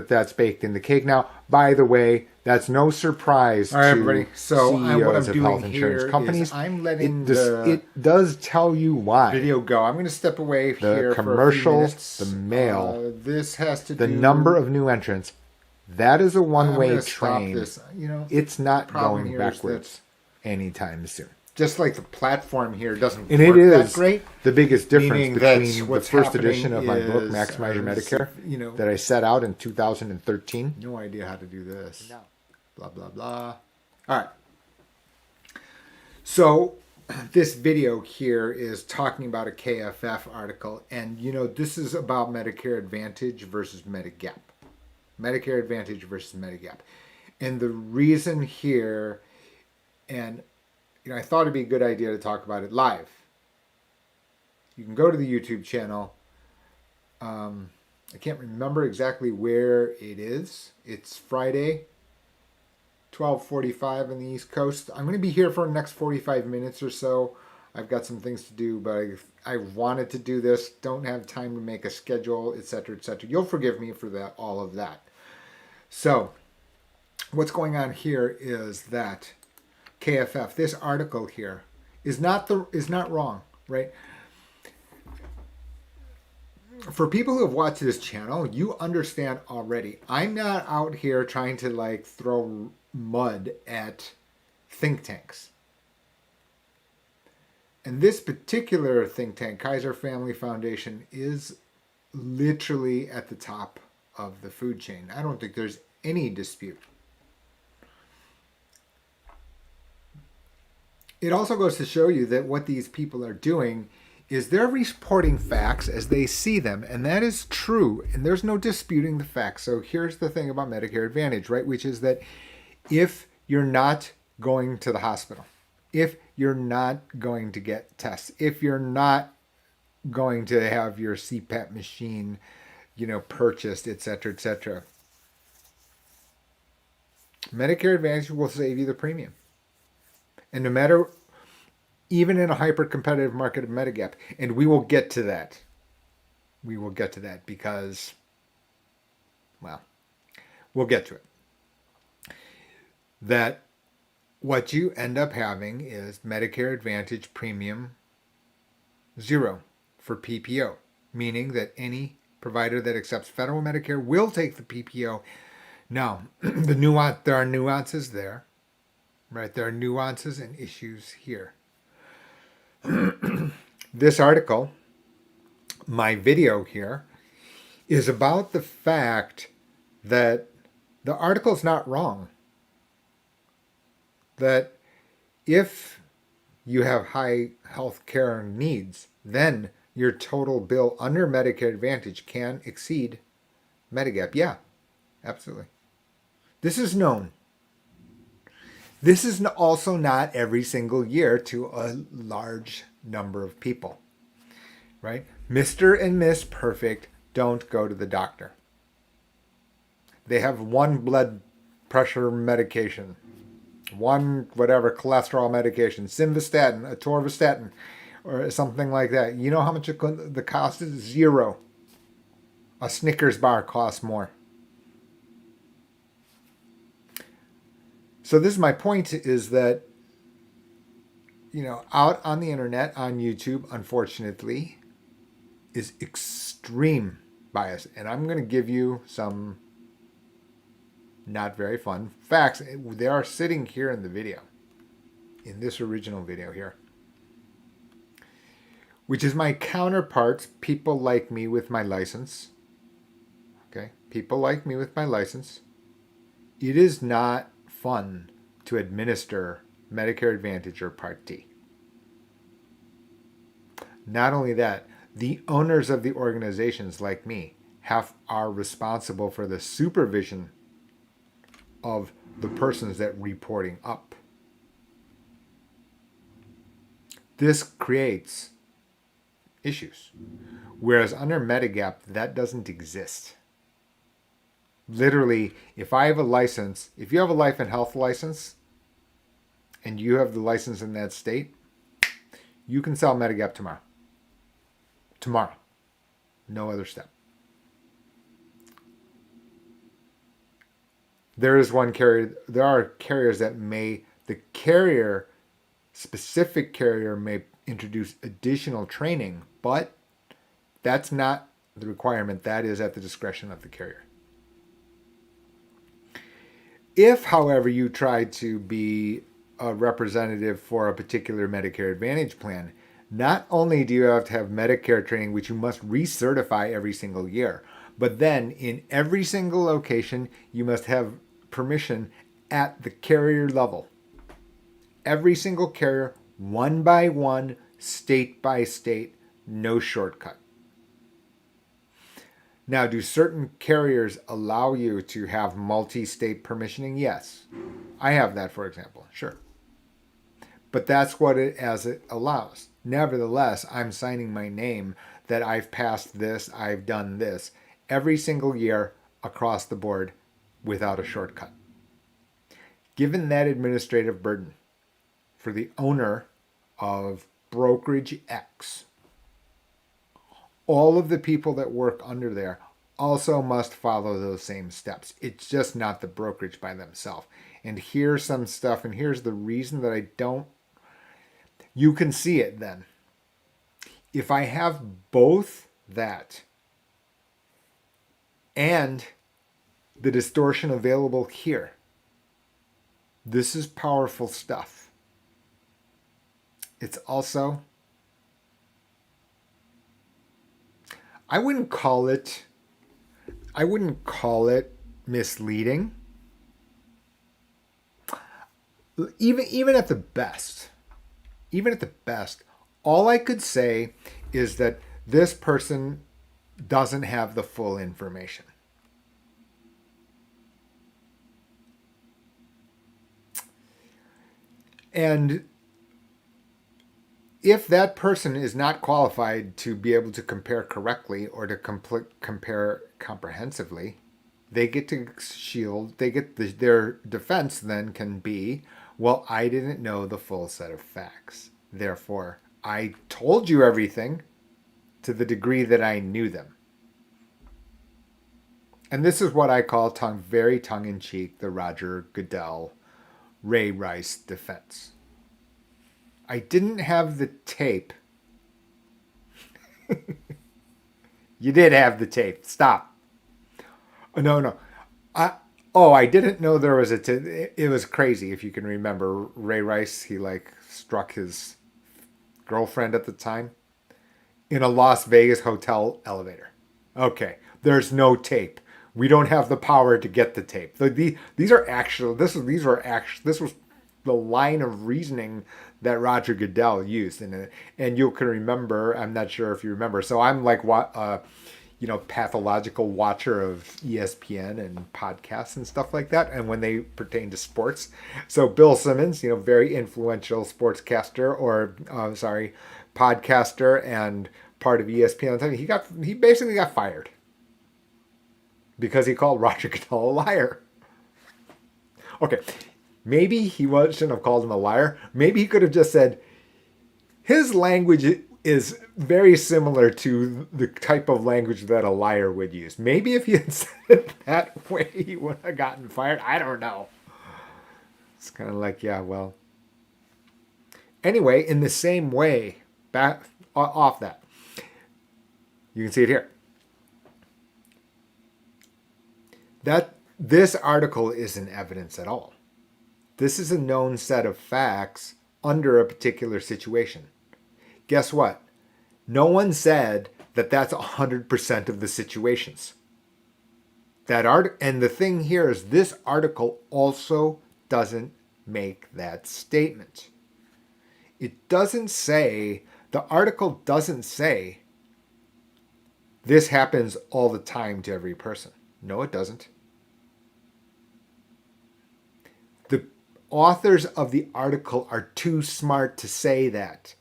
that's baked in the cake. Now, by the way, that's no surprise All right, to everybody. So what I'm CEOs of doing health insurance here companies. is I'm letting It does tell you why. video go. I'm going to step away The here commercials, for a few minutes. the mail, this has to the do number of new entrants. That is a one-way train. This. You know, it's not going here backwards anytime soon. Just like the platform here doesn't And work it is that great. The biggest difference between the first happening edition of my book, is, Maximize Your Medicare, you know, that I set out in 2013. No idea how to do this. No. Blah, blah, blah. All right. So this video here is talking about a KFF article. And, you know, this is about Medicare Advantage versus Medigap. Medicare Advantage versus Medigap. And the reason here, and, you know, I thought it'd be a good idea to talk about it live. You can go to the YouTube channel. I can't remember exactly where it is. It's Friday, 12:45 on the East Coast. I'm going to be here for the next 45 minutes or so. I've got some things to do, but I wanted to do this. Don't have time to make a schedule, etc., etc. You'll forgive me for that, all of that. So, what's going on here is that KFF, this article here, is not wrong, right? For people who have watched this channel, you understand already. I'm not out here trying to like throw mud at think tanks. And this particular think tank, Kaiser Family Foundation, is literally at the top of the food chain. I don't think there's any dispute. It also goes to show you that what these people are doing is they're reporting facts as they see them, and that is true, and there's no disputing the facts. So here's the thing about Medicare Advantage, right, which is that if you're not going to the hospital, if you're not going to get tests, if you're not going to have your CPAP machine, you know, purchased, etc., etc., Medicare Advantage will save you the premium. And no matter, even in a hyper-competitive market of Medigap, and we will get to that. We will get to that because, well, we'll get to it. That what you end up having is Medicare Advantage premium 0 for PPO, meaning that any provider that accepts federal Medicare will take the PPO. Now, there are nuances there, right? There are nuances and issues here. This article, my video here, is about the fact that the article is not wrong. That if you have high health care needs, then your total bill under Medicare Advantage can exceed Medigap. Yeah, absolutely. This is known. This is also not every single year to a large number of people, right? Mr. and Miss Perfect don't go to the doctor. They have one blood pressure medication, one whatever cholesterol medication, simvastatin, atorvastatin, or something like that. You know how much the cost is? 0. A Snickers bar costs more. So this is my point, is that, you know, out on the internet, on YouTube, unfortunately, is extreme bias. And I'm going to give you some not very fun facts. They are sitting here in the video, in this original video here, which is my counterparts, people like me with my license. Okay, people like me with my license. It is not fun to administer Medicare Advantage or Part D. Not only that, the owners of the organizations like me are responsible for the supervision of the persons that reporting up. This creates issues. Whereas under Medigap, that doesn't exist. Literally, if I have a license, if you have a life and health license, and you have the license in that state, you can sell Medigap tomorrow. Tomorrow. No other step. There is one carrier, there are carriers that the carrier, specific carrier may introduce additional training, but that's not the requirement. That is at the discretion of the carrier. If, however, you try to be a representative for a particular Medicare Advantage plan, not only do you have to have Medicare training, which you must recertify every single year, but then in every single location, you must have permission at the carrier level. Every single carrier, one by one, state by state, no shortcut. Now, do certain carriers allow you to have multi-state permissioning? Yes. I have that, for example. Sure. But that's what it allows. Nevertheless, I'm signing my name that I've passed this, I've done this, every single year across the board without a shortcut. Given that administrative burden for the owner of brokerage X, all of the people that work under there also must follow those same steps. It's just not the brokerage by themselves. And here's some stuff, and here's the reason that I don't. You can see it then. If I have both that and the distortion available here, this is powerful stuff. It's also, I wouldn't call it misleading. Even at the best, all I could say is that this person doesn't have the full information. And if that person is not qualified to be able to compare correctly or to compare comprehensively, they get to shield. Their defense then can be, well, I didn't know the full set of facts. Therefore, I told you everything to the degree that I knew them. And this is what I call very tongue-in-cheek, the Roger Goodell, Ray Rice defense. I didn't have the tape. You did have the tape. Stop. No. I didn't know there was a tape. It was crazy, if you can remember. Ray Rice, he struck his girlfriend at the time in a Las Vegas hotel elevator. Okay, there's no tape. We don't have the power to get the tape. This was the line of reasoning that Roger Goodell used, and you can remember. I'm not sure if you remember. So I'm like pathological watcher of ESPN and podcasts and stuff like that, and when they pertain to sports. So Bill Simmons, very influential sportscaster podcaster and part of ESPN. He basically got fired because he called Roger Goodell a liar. Okay, maybe he shouldn't have called him a liar. Maybe he could have just said his language is very similar to the type of language that a liar would use. Maybe if he had said it that way, he would have gotten fired. I don't know. It's kind of like, yeah, well. Anyway, in the same way, back off that. You can see it here. That this article isn't evidence at all. This is a known set of facts under a particular situation. Guess what? No one said that that's 100% of the situations. And the thing here is this article also doesn't make that statement. The article doesn't say this happens all the time to every person. No, it doesn't. The authors of the article are too smart to say that.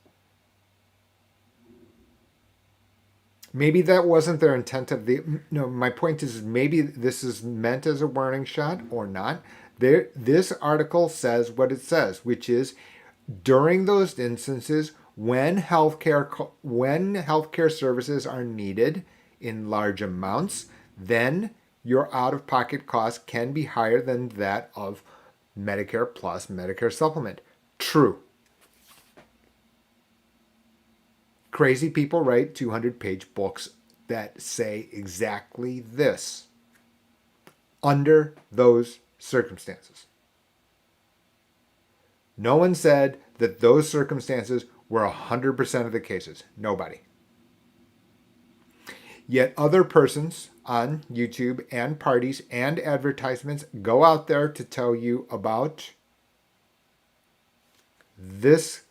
Maybe that wasn't their intent my point is maybe this is meant as a warning shot or not. This article says what it says, which is during those instances when healthcare services are needed in large amounts, then your out-of-pocket cost can be higher than that of Medicare plus Medicare supplement. True. Crazy people write 200-page books that say exactly this under those circumstances. No one said that those circumstances were 100% of the cases. Nobody. Yet other persons on YouTube and parties and advertisements go out there to tell you about this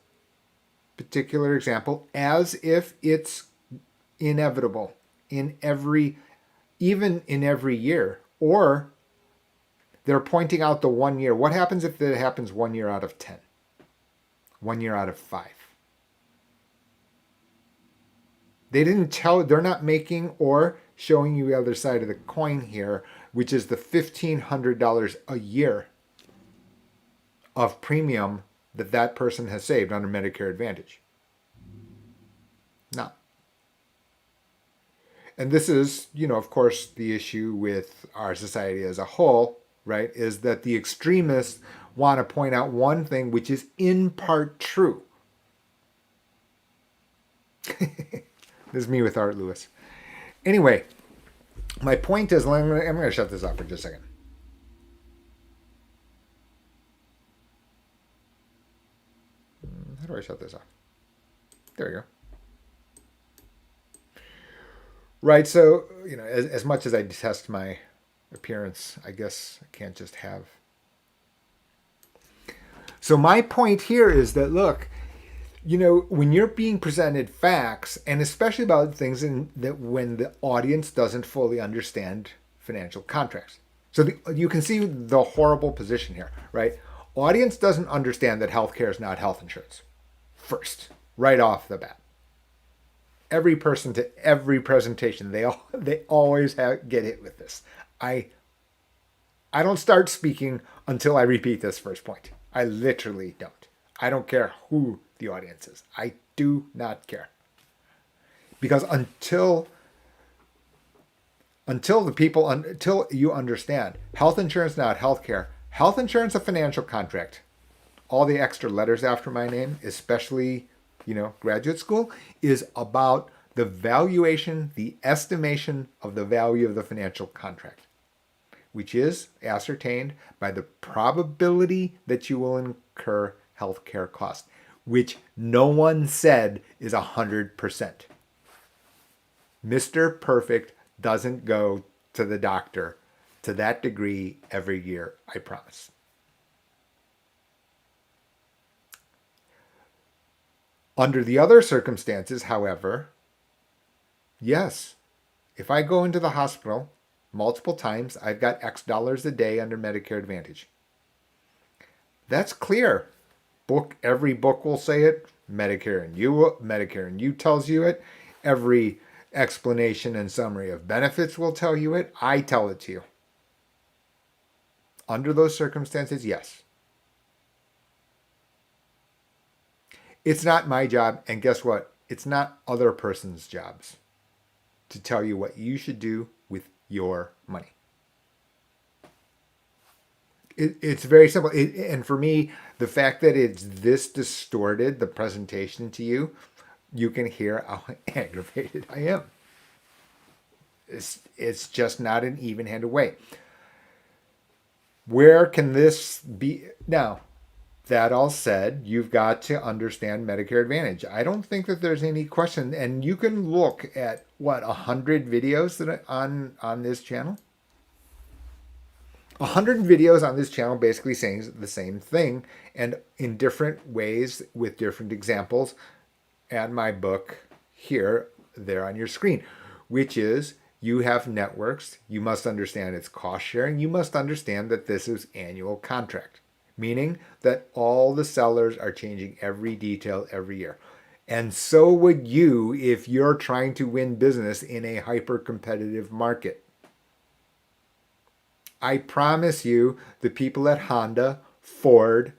particular example as if it's inevitable even in every year. Or they're pointing out the 1 year. What happens if it happens 1 year out of 10? 1 year out of 5? They're not making or showing you the other side of the coin here, which is the $1,500 a year of premium that person has saved under Medicare Advantage. No. And this is, of course, the issue with our society as a whole, right? Is that the extremists want to point out one thing which is in part true. This is me with Art Lewis. Anyway, my point is, I'm going to shut this off for just a second. How do I shut this off? There we go. Right, so, as much as I detest my appearance, I guess I can't just have. So my point here is that, look, when you're being presented facts, and especially about things that when the audience doesn't fully understand financial contracts. So you can see the horrible position here, right? Audience doesn't understand that healthcare is not health insurance. First, right off the bat. Every person to every presentation, they always get hit with this. I don't start speaking until I repeat this first point. I literally don't. I don't care who the audience is. I do not care. Because until you understand health insurance, not healthcare, health insurance, a financial contract, all the extra letters after my name, especially, graduate school, is about the valuation, the estimation of the value of the financial contract, which is ascertained by the probability that you will incur healthcare costs, which no one said is 100%. Mr. Perfect doesn't go to the doctor to that degree every year, I promise. Under the other circumstances, however, yes, if I go into the hospital multiple times, I've got X dollars a day under Medicare Advantage. That's clear. Every book will say it. Medicare and You tells you it. Every explanation and summary of benefits will tell you it. I tell it to you. Under those circumstances, yes. It's not my job, and guess what? It's not other person's jobs to tell you what you should do with your money. It's very simple. And for me, the fact that it's this distorted, the presentation to you, you can hear how aggravated I am. It's just not an even-handed way. Where can this be? Now, that all said, you've got to understand Medicare Advantage. I don't think that there's any question. And you can look at, 100 videos on this channel? 100 videos on this channel basically saying the same thing, and in different ways with different examples. And my book here, there on your screen, which is, you have networks. You must understand it's cost sharing. You must understand that this is annual contract, meaning that all the sellers are changing every detail every year. And so would you if you're trying to win business in a hyper-competitive market. I promise you, the people at Honda, Ford,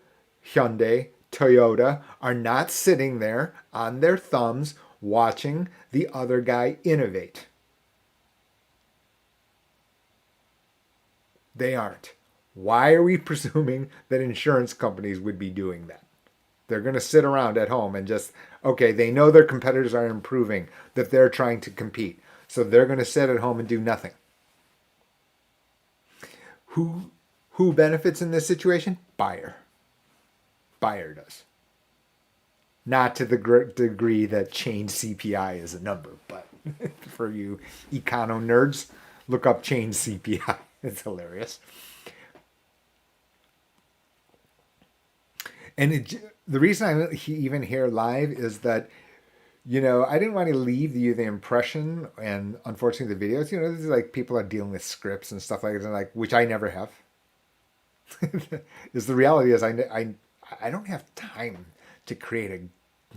Hyundai, Toyota are not sitting there on their thumbs watching the other guy innovate. They aren't. Why are we presuming that insurance companies would be doing that? They're going to sit around at home and just, okay, they know their competitors are improving, that they're trying to compete. So they're going to sit at home and do nothing. Who benefits in this situation? Buyer. Buyer does. Not to the degree that change CPI is a number, but for you econo nerds, look up change CPI. It's hilarious. And the reason I'm even here live is that, I didn't want to leave you the impression, and unfortunately the videos, this is like people are dealing with scripts and stuff like that, like, which I never have. Is the reality is I don't have time to create a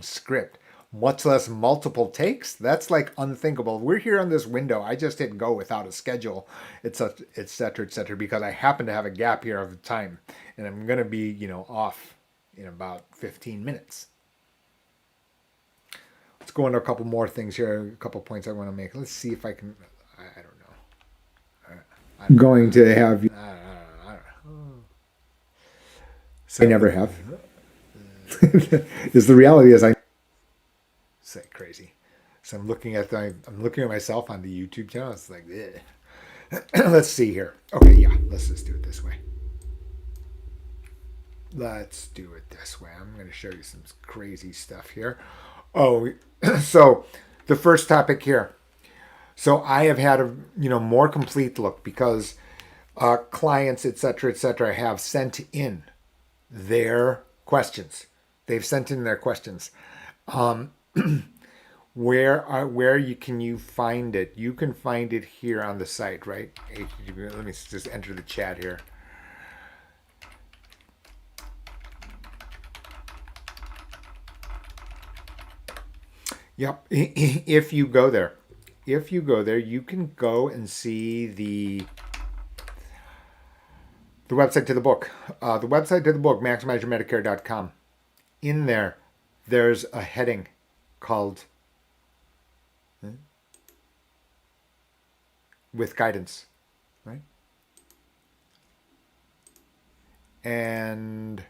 script, much less multiple takes. That's like unthinkable. We're here on this window. I just hit go without a schedule, et cetera, because I happen to have a gap here of time, and I'm going to be, off in about 15 minutes. Let's go into a couple more things here, a couple points I want to make. Let's see if I can, I don't know. I'm going to have, I don't know. So I never have. Is the reality is I say crazy. So I'm looking at myself on the YouTube channel. It's like, let's see here. Okay, yeah, let's just do it this way. Let's do it this way. I'm going to show you some crazy stuff here. Oh, so the first topic here. So I have had a more complete look because clients, et cetera, have sent in their questions. They've sent in their questions. Where can you find it? You can find it here on the site, right? Let me just enter the chat here. Yep. If you go there, you can go and see the website to the book. The website to the book, maximizeyourmedicare.com. In there, there's a heading called with guidance, right? And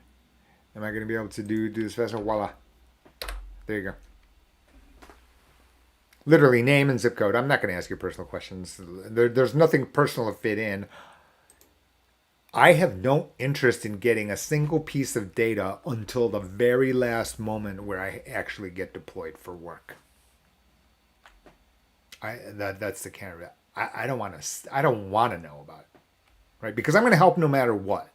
am I going to be able to do this fast? Voila. There you go. Literally name and zip code. I'm not going to ask you personal questions. There's nothing personal to fit in. I have no interest in getting a single piece of data until the very last moment where I actually get deployed for work. That's the kind of I don't want to know about it, right? Because I'm going to help no matter what.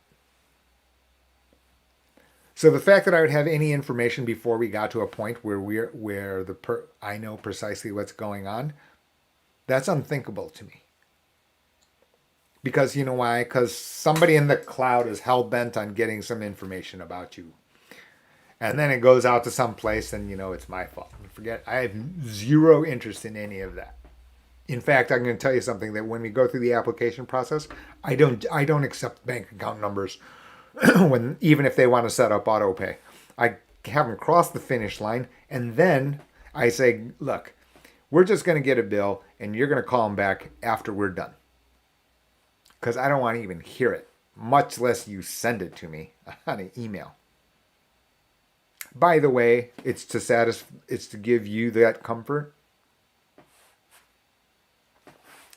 So the fact that I would have any information before we got to a point where I know precisely what's going on, that's unthinkable to me. Because you know why? Because somebody in the cloud is hell-bent on getting some information about you. And then it goes out to some place and it's my fault. I have zero interest in any of that. In fact, I'm going to tell you something that when we go through the application process, I don't accept bank account numbers even if they want to set up auto pay. I have them cross the finish line and then I say, look, we're just going to get a bill and you're going to call them back after we're done. Because I don't want to even hear it, much less you send it to me on an email. By the way, it's to give you that comfort.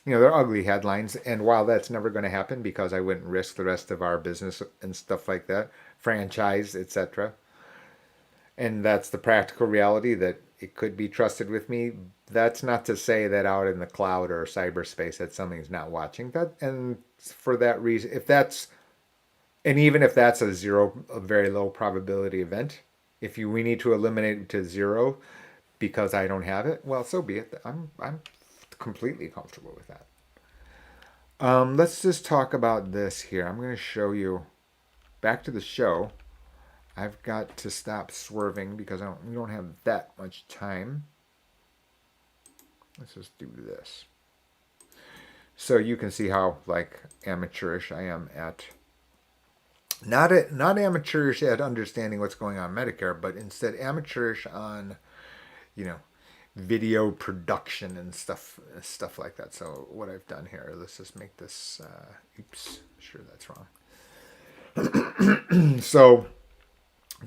They're ugly headlines, and while that's never going to happen because I wouldn't risk the rest of our business and stuff like that, franchise, etc. And that's the practical reality that it could be trusted with me. That's not to say that out in the cloud or cyberspace that something's not watching that. And for that reason, even if that's a very low probability event, we need to eliminate it to zero because I don't have it, well, so be it. I'm completely comfortable with that. Let's just talk about this here. I'm going to show you back to the show. I've got to stop swerving because we don't have that much time. Let's just do this. So you can see how amateurish I am at not amateurish at understanding what's going on in Medicare, but instead amateurish on, video production and stuff like that. So what I've done here, let's just make this, oops, sure that's wrong. So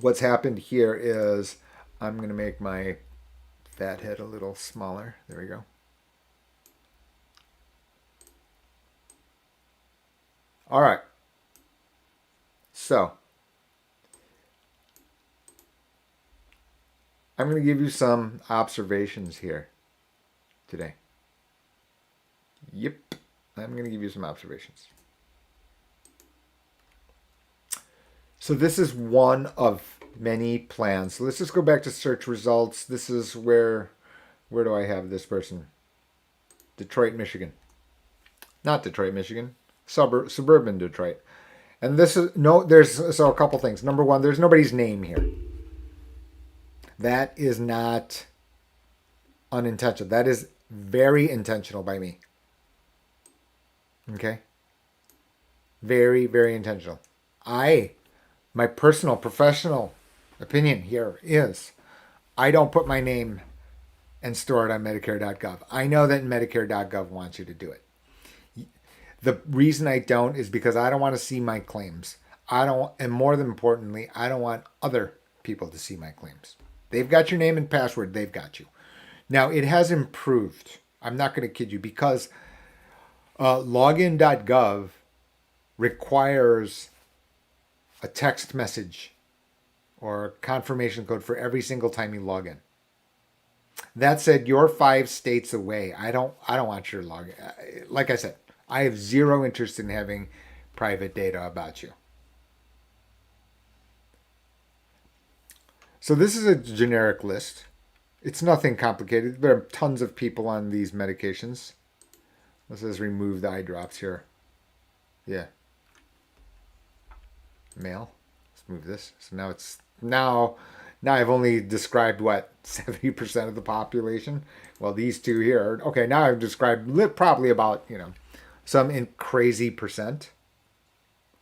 what's happened here is I'm going to make my fat head a little smaller. There we go. All right. So I'm going to give you some observations here today. Yep. I'm going to give you some observations. So this is one of many plans. So let's just go back to search results. This is where do I have this person? Detroit, Michigan. Not Detroit, Michigan. Suburban Detroit. And this is, so a couple things. Number one, there's nobody's name here. That is not unintentional. That is very intentional by me. Okay? Very, very intentional. My personal, professional opinion here is I don't put my name and store it on Medicare.gov. I know that Medicare.gov wants you to do it. The reason I don't is because I don't want to see my claims. And more than importantly, I don't want other people to see my claims. They've got your name and password. They've got you. Now, it has improved. I'm not going to kid you because login.gov requires a text message or a confirmation code for every single time you log in. That said, you're 5 states away. I don't want your login. Like I said, I have zero interest in having private data about you. So this is a generic list. It's nothing complicated. There are tons of people on these medications. Let's just remove the eye drops here. Yeah. Male. Let's move this. So now I've only described what, 70% of the population. Well, these two here. Okay, now I've described probably about, some in crazy percent.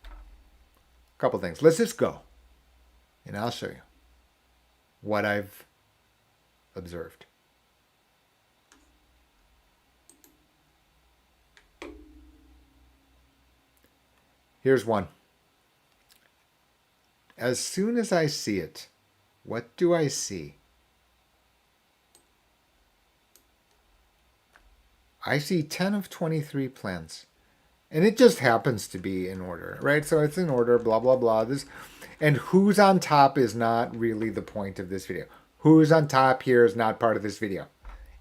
A couple things. Let's just go, and I'll show you what I've observed. Here's one. As soon as I see it, what do I see? I see 10 of 23 plans. And it just happens to be in order, right? So it's in order, blah, blah, blah. And who's on top is not really the point of this video. Who's on top here is not part of this video.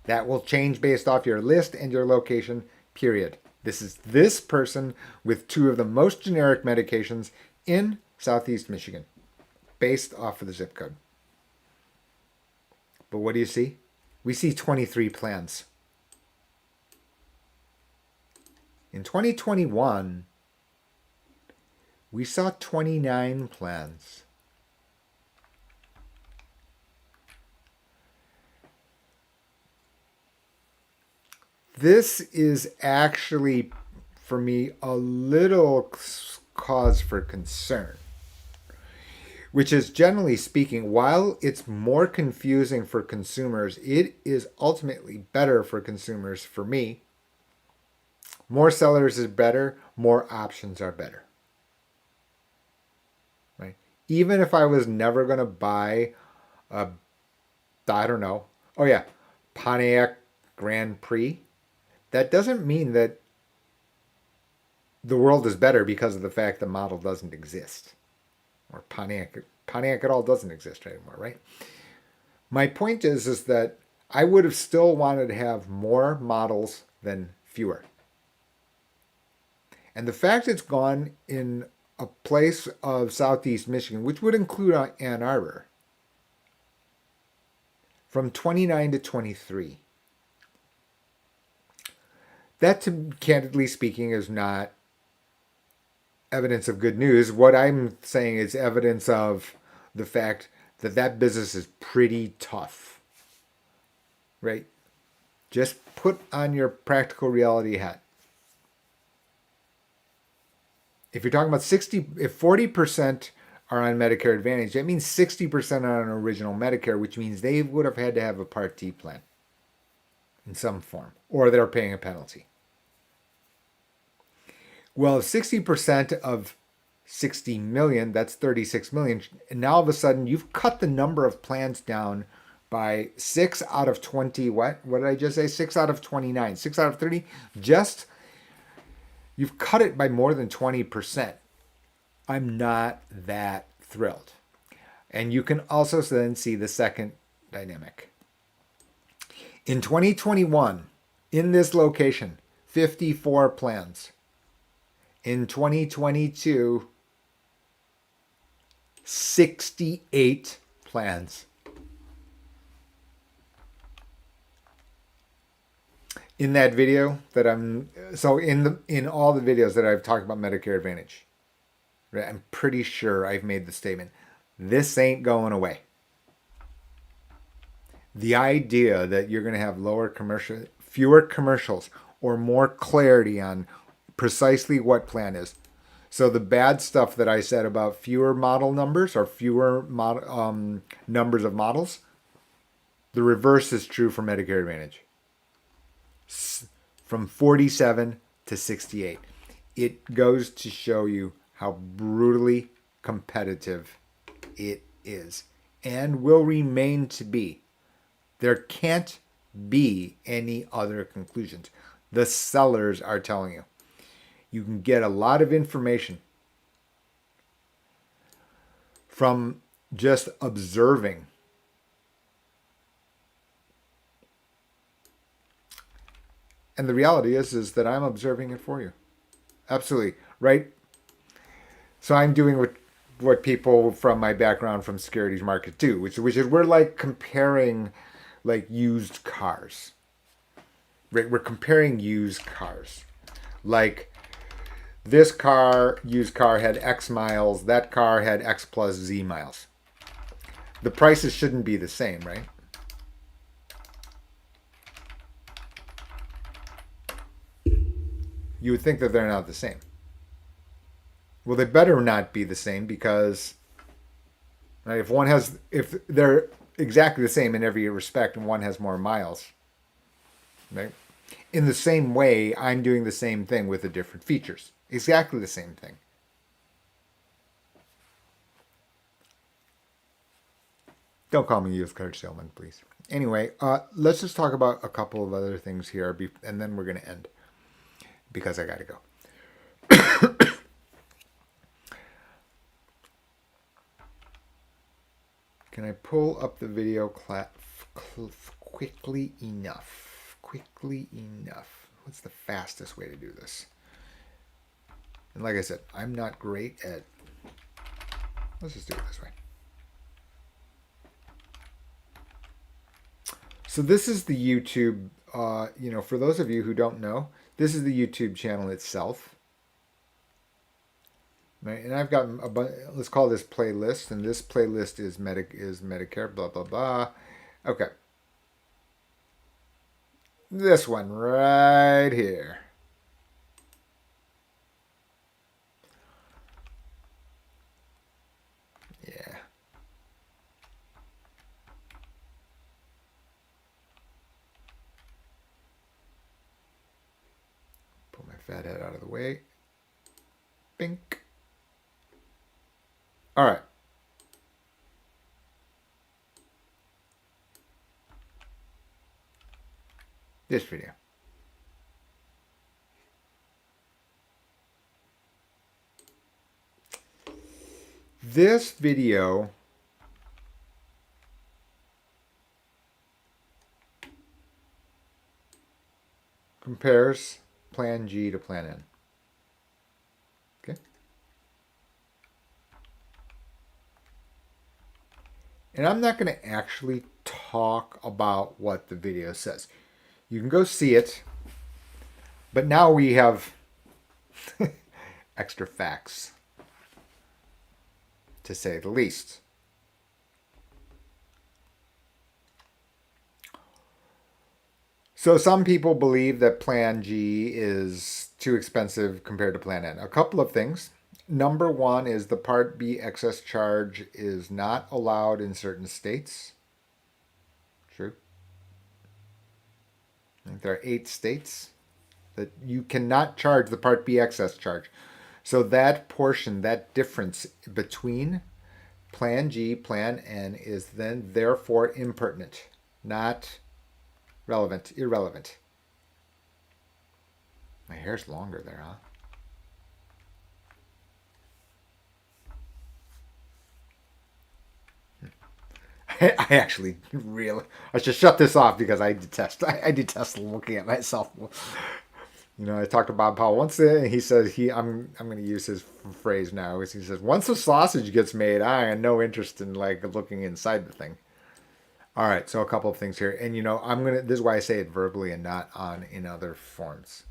That will change based off your list and your location, period. This is this person with 2 of the most generic medications in Southeast Michigan, based off of the zip code. But what do you see? We see 23 plans. In 2021, we saw 29 plans. This is actually, for me, a little cause for concern. Which is, generally speaking, while it's more confusing for consumers, it is ultimately better for consumers for me. More sellers is better, more options are better. Right? Even if I was never going to buy a, Pontiac Grand Prix, that doesn't mean that the world is better because of the fact the model doesn't exist. Or Pontiac at all doesn't exist anymore, right? My point is that I would have still wanted to have more models than fewer. And the fact it's gone in a place of Southeast Michigan, which would include Ann Arbor, from 29 to 23. That, candidly speaking, is not evidence of good news. What I'm saying is evidence of the fact that business is pretty tough, right? Just put on your practical reality hat. If you're talking about if 40% are on Medicare Advantage, that means 60% are on original Medicare, which means they would have had to have a Part D plan. in some form, or they're paying a penalty. Well, 60% of 60 million, that's 36 million. And now all of a sudden you've cut the number of plans down by 6 out of 20. What did I just say? 6 out of 29, 6 out of 30. You've cut it by more than 20%. I'm not that thrilled. And you can also then see the second dynamic. In 2021, in this location, 54 plans. In 2022, 68 plans. In that video that in all the videos that I've talked about Medicare Advantage, right, I'm pretty sure I've made the statement, this ain't going away. The idea that you're going to have fewer commercials, or more clarity on precisely what plan is. So the bad stuff that I said about fewer model numbers or fewer numbers of models, the reverse is true for Medicare Advantage. From 47 to 68. It goes to show you how brutally competitive it is and will remain to be. There can't be any other conclusions. The sellers are telling you. You can get a lot of information from just observing. And the reality is that I'm observing it for you. Absolutely. Right? So I'm doing what people from my background from securities market do, which is we're like comparing like used cars. Right? We're comparing used cars. Like this used car had X miles, that car had X plus Z miles. The prices shouldn't be the same, right? You would think that they're not the same. Well, they better not be the same because, right, if they're exactly the same in every respect and one has more miles, right? In the same way, I'm doing the same thing with the different features. Exactly the same thing. Don't call me used car salesman, please. Anyway, let's just talk about a couple of other things here, and then we're going to end because I got to go. Can I pull up the video quickly enough? Quickly enough. What's the fastest way to do this? And like I said, I'm not great at... Let's just do it this way. So this is the YouTube, for those of you who don't know, this is the YouTube channel itself. Right? And I've got let's call this playlist, and this playlist is Medicare, blah, blah, blah. Okay. This one right here. Yeah. Pull my fat head out of the way. Bink. All right. This video. This video compares Plan G to Plan N. Okay. And I'm not going to actually talk about what the video says. You can go see it. But now we have extra facts, to say the least. So some people believe that Plan G is too expensive compared to Plan N. A couple of things. Number one is the Part B excess charge is not allowed in certain states. True. There are 8 states that you cannot charge the Part B excess charge. So that portion, that difference between Plan G, Plan N is then therefore impertinent, not relevant, irrelevant. My hair's longer there, huh? I actually really, I should shut this off because I detest looking at myself. You know, I talked to Bob Powell once, and he says I'm going to use his phrase now. He says, once the sausage gets made, I have no interest in like looking inside the thing. All right, so a couple of things here, and you know, this is why I say it verbally and not in other forms.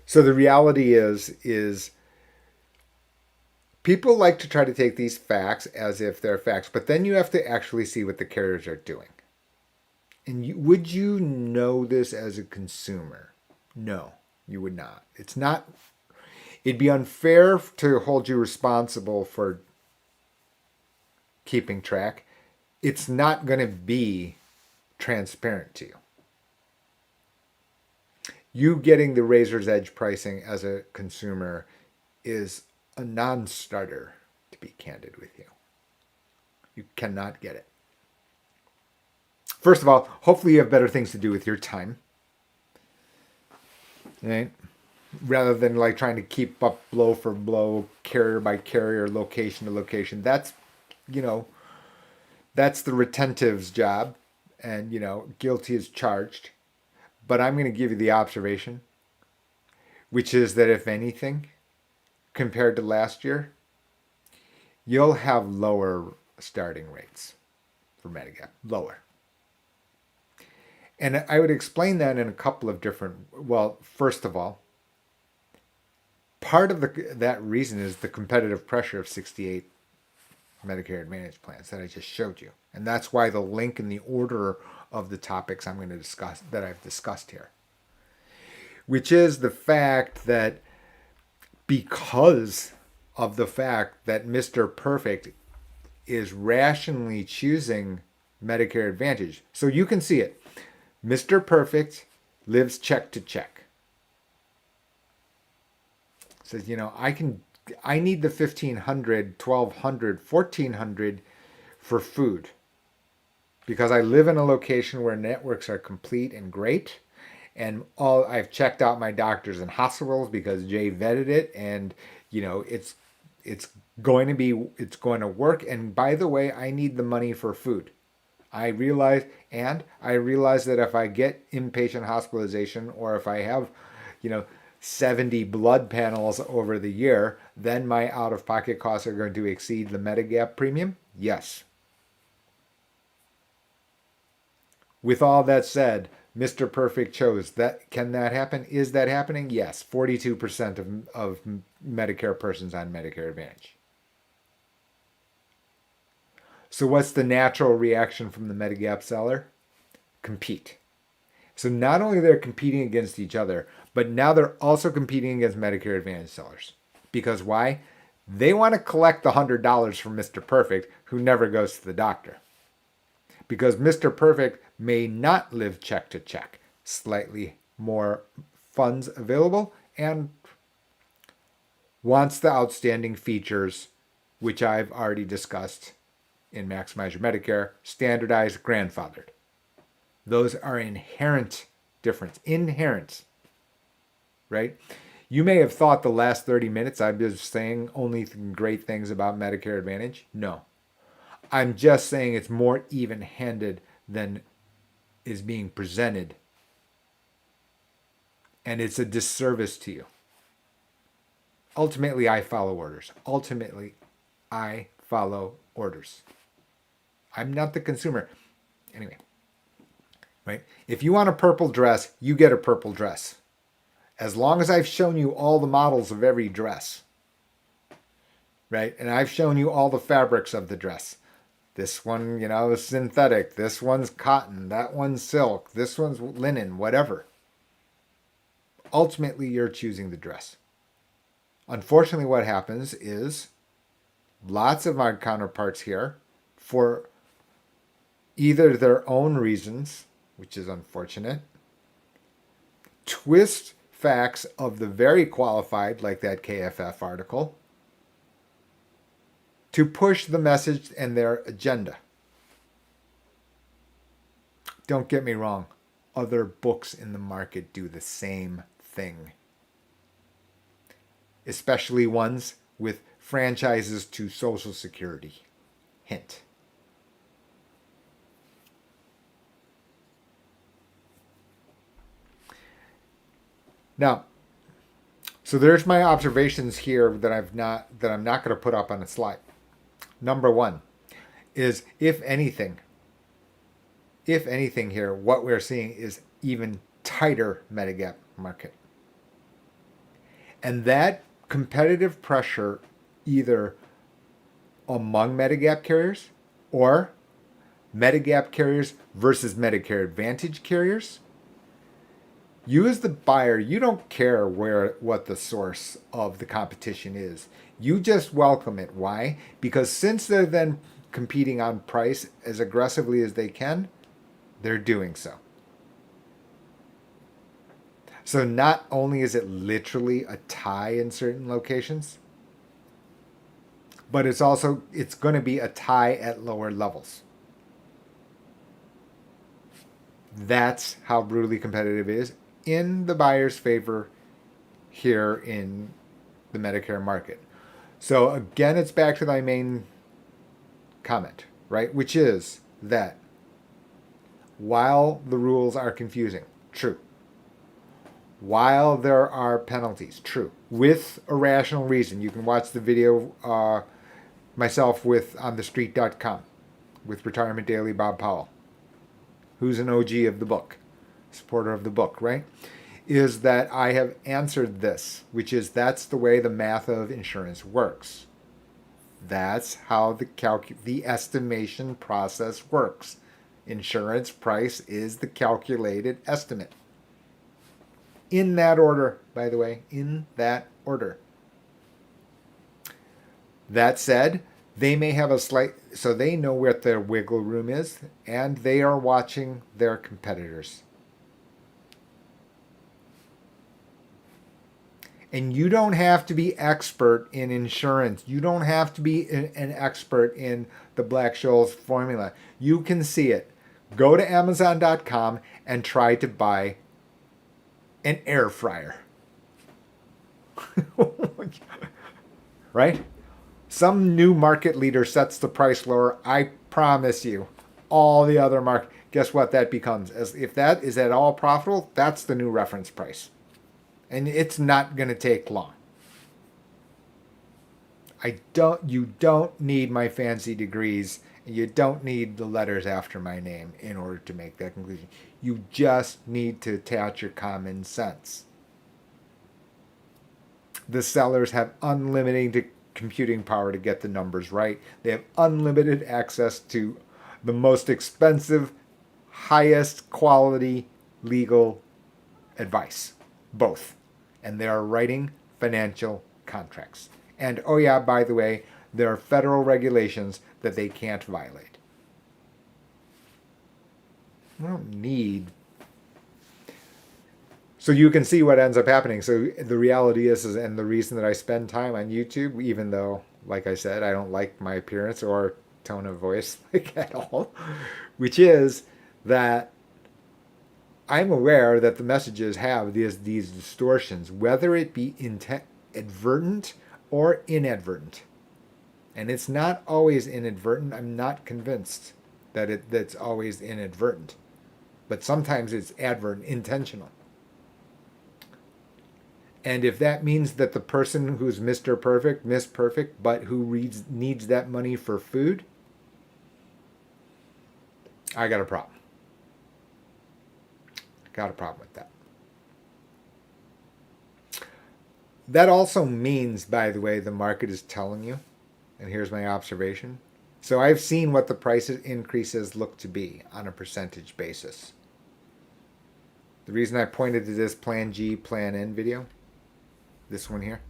So the reality is people like to try to take these facts as if they're facts, but then you have to actually see what the carriers are doing. And would you know this as a consumer? No, you would not. It's not. It'd be unfair to hold you responsible for keeping track. It's not going to be transparent to you. You getting the razor's edge pricing as a consumer is a non-starter, to be candid with you. You cannot get it. First of all, hopefully you have better things to do with your time, right? Rather than like trying to keep up blow for blow, carrier by carrier, location to location. That's, you know, that's the retentive's job, and you know, guilty is charged. But I'm going to give you the observation, which is that if anything, compared to last year, you'll have lower starting rates for Medigap, lower. And I would explain that in a couple of different, well, first of all, part of that reason is the competitive pressure of 68 Medicare Advantage plans that I just showed you. And that's why the link in the order of the topics I'm going to discuss, that I've discussed here, which is the fact that because of the fact that Mr. Perfect is rationally choosing Medicare Advantage. So you can see it. Mr. Perfect lives check to check. Says, you know, I need the 1,500, 1,200, 1,400 for food because I live in a location where networks are complete and great. And I've checked out my doctors and hospitals because Jay vetted it, and you know it's going to work. And by the way, I need the money for food. I realize that if I get inpatient hospitalization or if I have, you know, 70 blood panels over the year, then my out-of-pocket costs are going to exceed the Medigap premium. Yes. With all that said, Mr. Perfect chose that. Can that happen? Is that happening? Yes. 42% of Medicare persons on Medicare Advantage. So what's the natural reaction from the Medigap seller? Compete. So not only they're competing against each other, but now they're also competing against Medicare Advantage sellers. Because why? They want to collect the $100 from Mr. Perfect, who never goes to the doctor. Because Mr. Perfect may not live check to check, slightly more funds available, and wants the outstanding features, which I've already discussed in Maximize Your Medicare, standardized, grandfathered. Those are inherent difference. Inherent. Right? You may have thought the last 30 minutes I've been saying only great things about Medicare Advantage. No. I'm just saying it's more even-handed than is being presented. And it's a disservice to you. Ultimately, I follow orders. Ultimately, I follow orders. I'm not the consumer. Anyway, right? If you want a purple dress, you get a purple dress. As long as I've shown you all the models of every dress, right? And I've shown you all the fabrics of the dress. This one, you know, is synthetic. This one's cotton. That one's silk. This one's linen, whatever. Ultimately, you're choosing the dress. Unfortunately, what happens is lots of our counterparts here, for either their own reasons which is unfortunate. Twist facts of the very qualified, like that KFF article, to push the message and their agenda. Don't get me wrong, other books in the market do the same thing, especially ones with franchises to Social Security. Hint. Now, so there's my observations here that I'm not going to put up on a slide. Number one is, if anything here, what we're seeing is even tighter Medigap market. And that competitive pressure, either among Medigap carriers or Medigap carriers versus Medicare Advantage carriers, you as the buyer, you don't care what the source of the competition is. You just welcome it. Why? Because since they're then competing on price as aggressively as they can, they're doing so. So not only is it literally a tie in certain locations, but it's going to be a tie at lower levels. That's how brutally competitive it is in the buyer's favor here in the Medicare market. So again, it's back to my main comment, right? Which is that while the rules are confusing, true. While there are penalties, true. With a rational reason. You can watch the video myself with on thestreet.com with Retirement Daily Bob Powell, who's an OG of the book, supporter of the book, right? Is that I have answered this, which is that's the way the math of insurance works. That's how the estimation process works. Insurance price is the calculated estimate. In that order, by the way, in that order. That said, they may have so they know what their wiggle room is, and they are watching their competitors. And you don't have to be expert in insurance. You don't have to be an expert in the Black-Scholes formula. You can see it. Go to Amazon.com and try to buy an air fryer. Right? Some new market leader sets the price lower. I promise you, all the other market, guess what that becomes? If that is at all profitable, that's the new reference price. And it's not going to take long. You don't need my fancy degrees. You don't need the letters after my name in order to make that conclusion. You just need to attach your common sense. The sellers have unlimited computing power to get the numbers right. They have unlimited access to the most expensive, highest quality legal advice. Both. And they are writing financial contracts. And oh yeah, by the way, there are federal regulations that they can't violate. We don't need. So you can see what ends up happening. So the reality is, and the reason that I spend time on YouTube, even though, like I said, I don't like my appearance or tone of voice like at all, which is that I'm aware that the messages have these distortions, whether it be advertent or inadvertent. And it's not always inadvertent. I'm not convinced that that's always inadvertent. But sometimes it's advertent, intentional. And if that means that the person who's Mr. Perfect, Miss Perfect, but who needs that money for food, I got a problem. Got a problem with that. That also means, by the way, the market is telling you, and here's my observation. So I've seen what the price increases look to be on a percentage basis. The reason I pointed to this Plan G, Plan N video, this one here,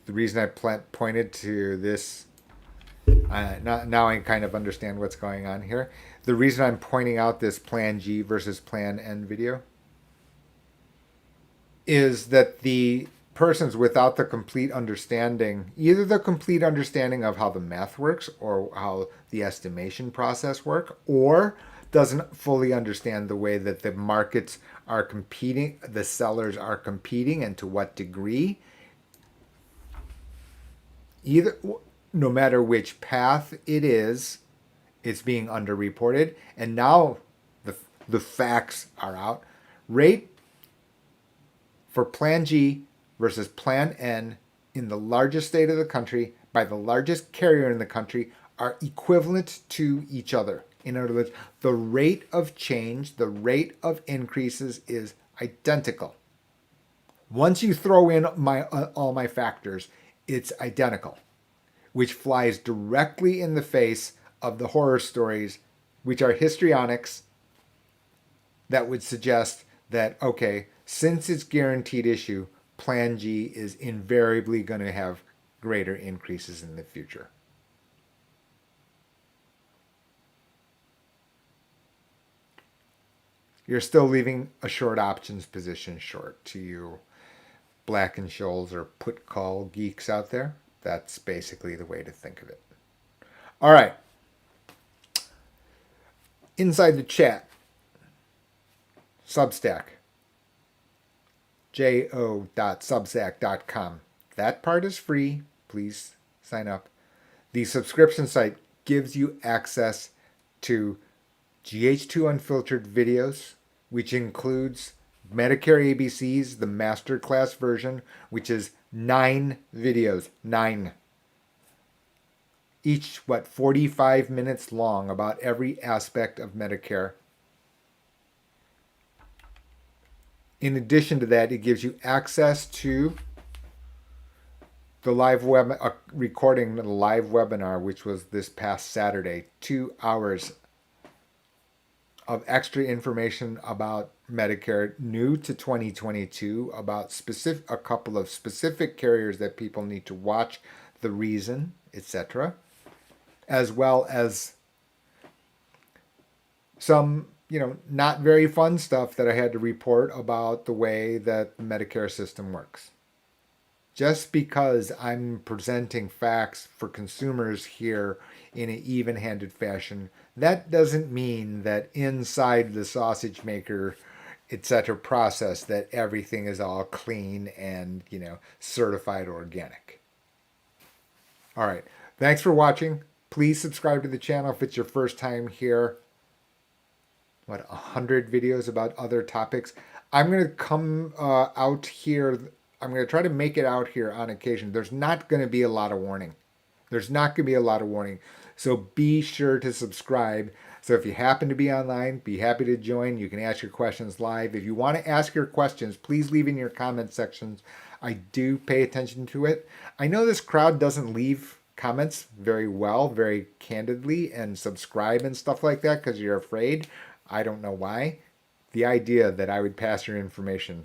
the reason I pointed to this Now I kind of understand what's going on here. The reason I'm pointing out this Plan G versus Plan N video is that the persons without the complete understanding, either the complete understanding of how the math works or how the estimation process work, or doesn't fully understand the way that the markets are competing, the sellers are competing, and to what degree. Either, no matter which path it is, it's being underreported. And now the facts are out. Rate for Plan G versus Plan N in the largest state of the country by the largest carrier in the country are equivalent to each other. In other words, the rate of change, the rate of increases is identical. Once you throw in all my factors, it's identical, which flies directly in the face of the horror stories, which are histrionics, that would suggest that, okay, since it's guaranteed issue, Plan G is invariably going to have greater increases in the future. You're still leaving a short options position short to you Black and Scholes or put call geeks out there. That's basically the way to think of it. All right. Inside the chat, Substack, jo.substack.com. That part is free. Please sign up. The subscription site gives you access to GH2 Unfiltered videos, which includes Medicare ABCs, the masterclass version, which is 9 videos. 9. Each, 45 minutes long about every aspect of Medicare. In addition to that, it gives you access to the live recording, the live webinar, which was this past Saturday, 2 hours of extra information about Medicare new to 2022, about a couple of specific carriers that people need to watch, the reason, etc., as well as some, not very fun stuff that I had to report about the way that the Medicare system works. Just because I'm presenting facts for consumers here in an even-handed fashion, that doesn't mean that inside the sausage maker, etc. process that everything is all clean and, certified organic. All right. Thanks for watching. Please subscribe to the channel if it's your first time here. 100 videos about other topics. I'm going to come out here. I'm going to try to make it out here on occasion. There's not going to be a lot of warning. So be sure to subscribe. So if you happen to be online, be happy to join. You can ask your questions live. If you want to ask your questions, please leave in your comment sections. I do pay attention to it. I know this crowd doesn't leave comments very well, very candidly, and subscribe and stuff like that because you're afraid. I don't know why. The idea that I would pass your information